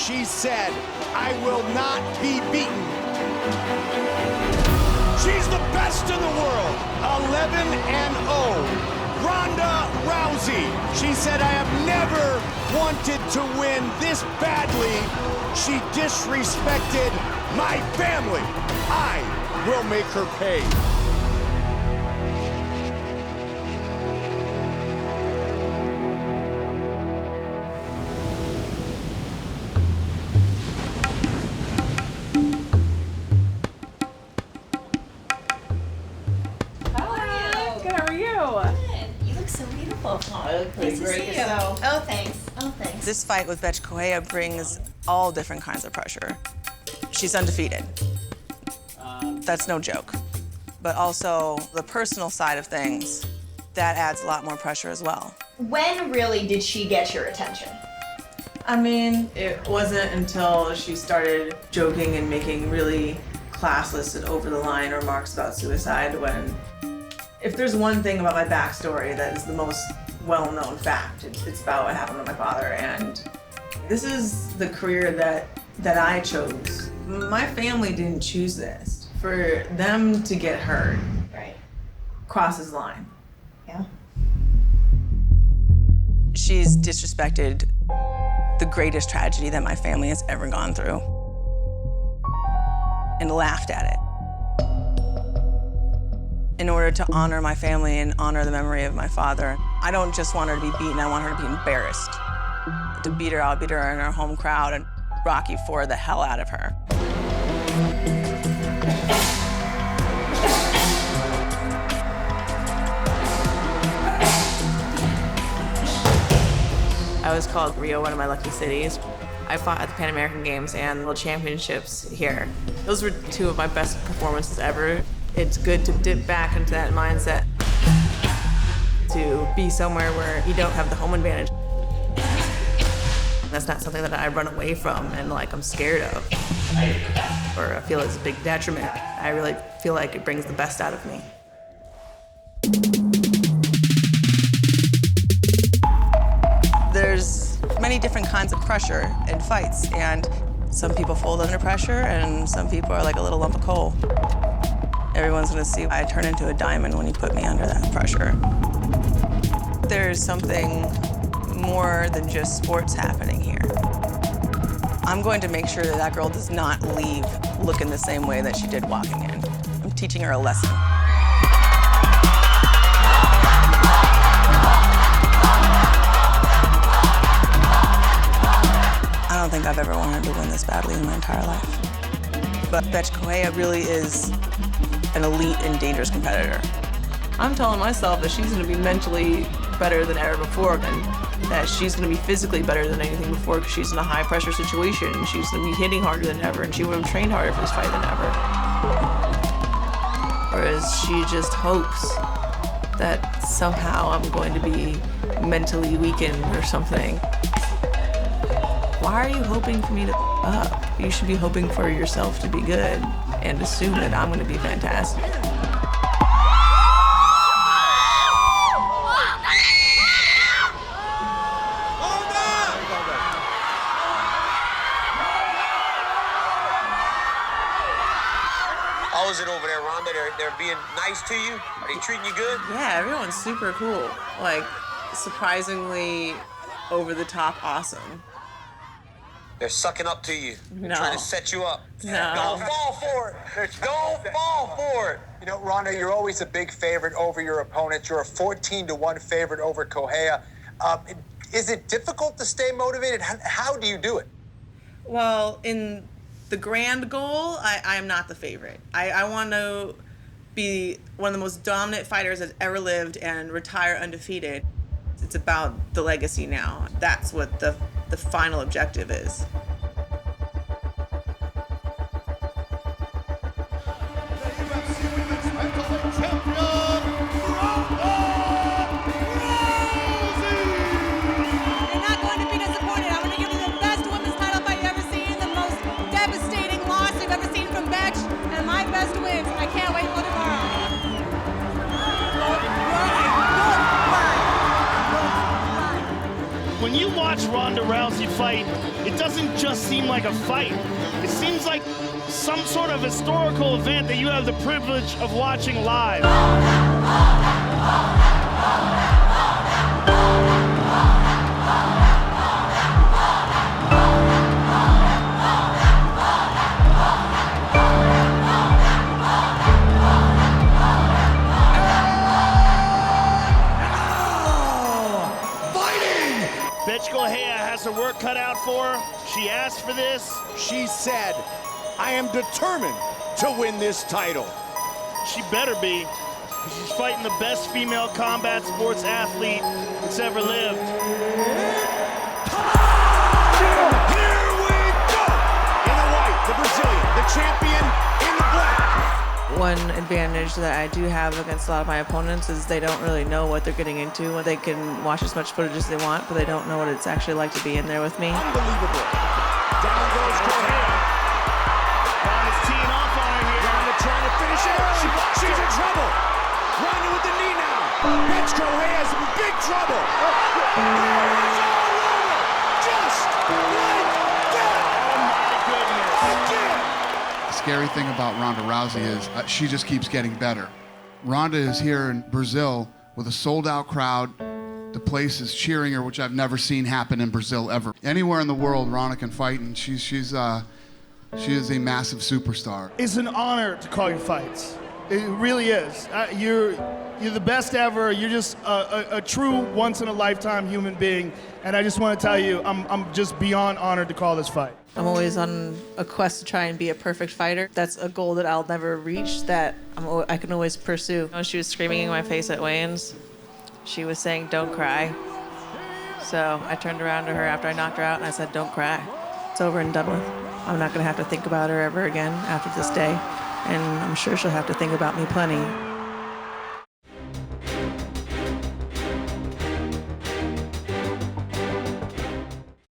she said, I will not be beaten. She's the best in the world, 11-0. Ronda Rousey. She said, I have never wanted to win this badly. She disrespected my family. I will make her pay. Oh, thanks. Oh, thanks. This fight with Bethe Correia brings all different kinds of pressure. She's undefeated. That's no joke. But also the personal side of things, that adds a lot more pressure as well. When really did she get your attention? I mean, it wasn't until she started joking and making really classless and over-the-line remarks about suicide when, if there's one thing about my backstory that is the most well-known fact, it's about what happened to my father, and this is the career that I chose. My family didn't choose this. For them to get hurt, Right. crosses line. Yeah. She's disrespected the greatest tragedy that my family has ever gone through and laughed at it. In order to honor my family and honor the memory of my father, I don't just want her to be beaten, I want her to be embarrassed. To beat her, I'll beat her in her home crowd and Rocky IV the hell out of her. I was called Rio, one of my lucky cities. I fought at the Pan American Games and World Championships here. Those were two of my best performances ever. It's good to dip back into that mindset, to be somewhere where you don't have the home advantage. That's not something that I run away from and I'm scared of, or I feel it's a big detriment. I really feel like it brings the best out of me. There's many different kinds of pressure in fights, and some people fold under pressure and some people are like a little lump of coal. Everyone's gonna see I turn into a diamond when you put me under that pressure. There's something more than just sports happening here. I'm going to make sure that that girl does not leave looking the same way that she did walking in. I'm teaching her a lesson. I don't think I've ever wanted to win this badly in my entire life. But Bethe Correia really is an elite and dangerous competitor. I'm telling myself that she's gonna be mentally better than ever before, and that she's gonna be physically better than anything before because she's in a high pressure situation and she's gonna be hitting harder than ever and she would have trained harder for this fight than ever. Whereas she just hopes that somehow I'm going to be mentally weakened or something. Why are you hoping for me to up? You should be hoping for yourself to be good and assume that I'm gonna be fantastic. How is it over there, Ronda? They're being nice to you? Are they treating you good? Yeah, everyone's super cool. Surprisingly over the top awesome. They're sucking up to you. They're No. trying to set you up. No. Don't fall for it. Don't fall for it. You know, Ronda, you're always a big favorite over your opponent. You're a 14-1 favorite over Correia. Is it difficult to stay motivated? How do you do it? Well, in the grand goal, I am not the favorite. I want to be one of the most dominant fighters that's ever lived and retire undefeated. It's about the legacy now. That's what the final objective is. When you watch watch Ronda Rousey fight, it doesn't just seem like a fight. It seems like some sort of historical event that you have the privilege of watching live. Bethe Correia has her work cut out for her. She asked for this. She said, I am determined to win this title. She better be. She's fighting the best female combat sports athlete that's ever lived. Here we go! In the white, the Brazilian, the champion in the black. One advantage that I do have against a lot of my opponents is they don't really know what they're getting into. They can watch as much footage as they want, but they don't know what it's actually like to be in there with me. Unbelievable. Down goes Correia. Ronda's teeing off on her here. Ronda trying to finish it. She's in trouble. Ronda with the knee now. Bethe Correia's in big trouble. It's all over. Just like that. Oh my goodness. Again. Scary thing about Ronda Rousey is she just keeps getting better. Ronda is here in Brazil with a sold-out crowd. The place is cheering her, which I've never seen happen in Brazil ever. Anywhere in the world, Ronda can fight, and she is a massive superstar. It's an honor to call your fights. It really is. You're the best ever. You're just a true once-in-a-lifetime human being, and I just want to tell you, I'm just beyond honored to call this fight. I'm always on a quest to try and be a perfect fighter. That's a goal that I'll never reach, that I can always pursue. When she was screaming in my face at weigh-ins, she was saying, "Don't cry." So I turned around to her after I knocked her out and I said, "Don't cry. It's over and done with. I'm not gonna have to think about her ever again after this day. And I'm sure she'll have to think about me plenty."